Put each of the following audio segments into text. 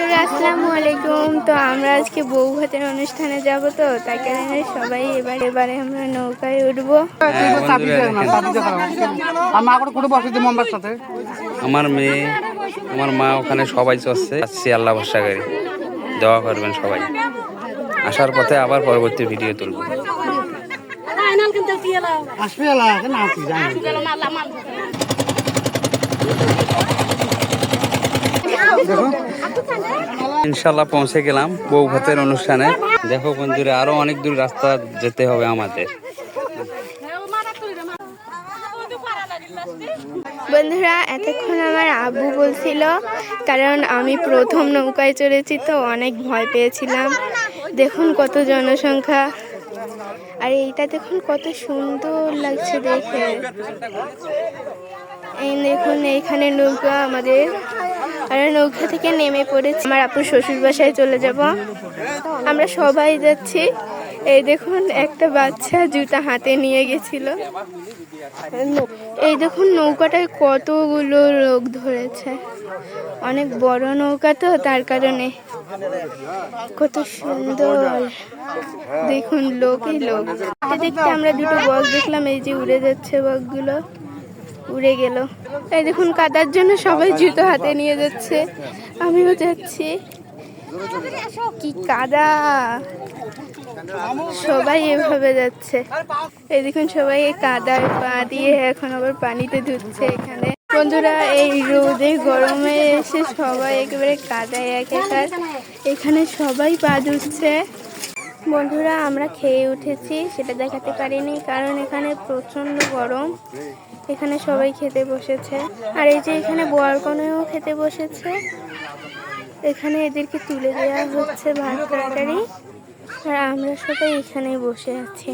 আসসালামু আলাইকুম। তো আমরা আজকে বউ ভাতের অনুষ্ঠানে যাব, তো তাই কারণে সবাই এবারে আমরা নৌকায় উঠবো। আমার মেয়ে আমার মা ওখানে সবাই চলছে, আল্লাহ ভরসা করে দোয়া করবেন সবাই। আসার পথে আবার পরবর্তী ভিডিও তুলব। ইনশাল্লাহ পৌঁছে গেলাম বউ ভাতের অনুষ্ঠানে। দেখো বন্ধুরা, আরো অনেক দূর রাস্তা যেতে হবে আমাদের। বন্ধুরা, এতক্ষণ আমার আব্বু বলছিল, কারণ আমি প্রথম নৌকায় চড়েছি তো অনেক ভয় পেয়েছিলাম। দেখুন কত জনসংখ্যা, আর এইটা দেখুন কত সুন্দর লাগছে দেখে। এই দেখুন এইখানে নৌকা আমাদের, আর নৌকা থেকে নেমে পড়েছি। আমার আপুর শ্বশুর বাসায় চলে যাব। আমরা সবাই যাচ্ছি। এই দেখুন একটা বাচ্চা জুতা হাতে নিয়ে গেছিল। এই দেখুন নৌকাটায় কতগুলো লোক ধরেছে, অনেক বড় নৌকা তো তার কারণে কত সুন্দর। দেখুন লোকই লোক। দেখতে আমরা দুটো বক দেখলাম, এই যে উড়ে যাচ্ছে বকগুলো, উড়ে গেল। এই দেখুন কাদার জন্য সবাই জুতো হাতে নিয়ে যাচ্ছে, আমিও যাচ্ছি। কি কাদা, সবাই এভাবে যাচ্ছে। এই দেখুন সবাই এই কাদায় পা দিয়ে এখন আবার পানিতে ধুচ্ছে। এখানে বন্ধুরা, এই রোদে গরমে এসে সবাই একেবারে কাদায় একাকার। এখানে সবাই পা ধুচ্ছে। বন্ধুরা, আমরা খেয়ে উঠেছি, সেটা দেখাতে পারিনি কারণ এখানে প্রচন্ড গরম। এখানে সবাই খেতে বসেছে, আর এই যে এখানে বোয়ার কনেও খেতে বসেছে। এখানে এদেরকে তুলে দেওয়া হচ্ছে ভাত তরকারি, আর আমরা সবাই এখানে বসে আছি।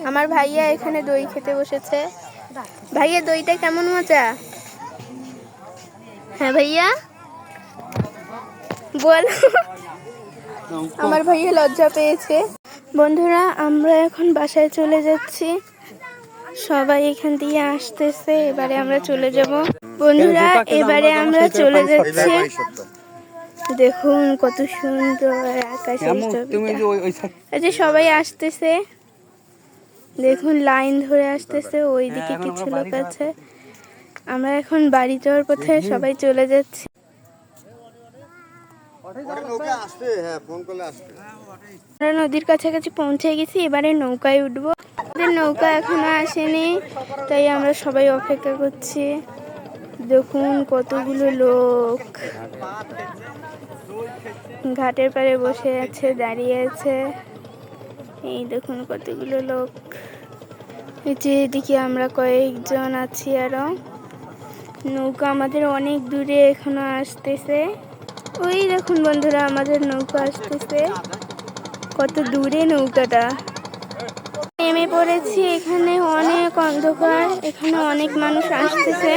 আমার ভাইয়া এখানে দই খেতে বসেছে। ভাইয়া, দইটা কেমন মজা? হ্যাঁ ভাইয়া বল। আমার ভাইয়া লজ্জা পেয়েছে। বন্ধুরা, আমরা এখন বাসায় চলে যাচ্ছি। সবাই এখান দিয়ে আসতেছে, এবারে আমরা চলে যাব। বন্ধুরা, এবারে আমরা চলে যাচ্ছি। দেখুন কত সুন্দর আকাশের ছবিটা। এই যে সবাই আসতেছে, দেখুন লাইন ধরে আসতেছে। ওইদিকে কিছু লোক আছে। আমরা এখন বাড়ি যাওয়ার পথে সবাই চলে যাচ্ছি। আমরা নদীর কাছাকাছি পৌঁছে গেছি, এবারে নৌকায় উঠবো। নৌকা এখনো আসেনি, তাই আমরা সবাই অপেক্ষা করছি। দেখুন কতগুলো লোক ঘাটের পাড়ে বসে আছে, দাঁড়িয়ে আছে। এই দেখুন কতগুলো লোক। এই যে এদিকে আমরা কয়েকজন আছি। আরো নৌকা আমাদের অনেক দূরে এখনো আসতেছে। ওই দেখুন বন্ধুরা, আমাদের নৌকা আসতেছে। কত দূরে নৌকাটা। নেমে পড়েছি। এখানে অনেক অন্ধকার, এখানে অনেক মানুষ আসতেছে।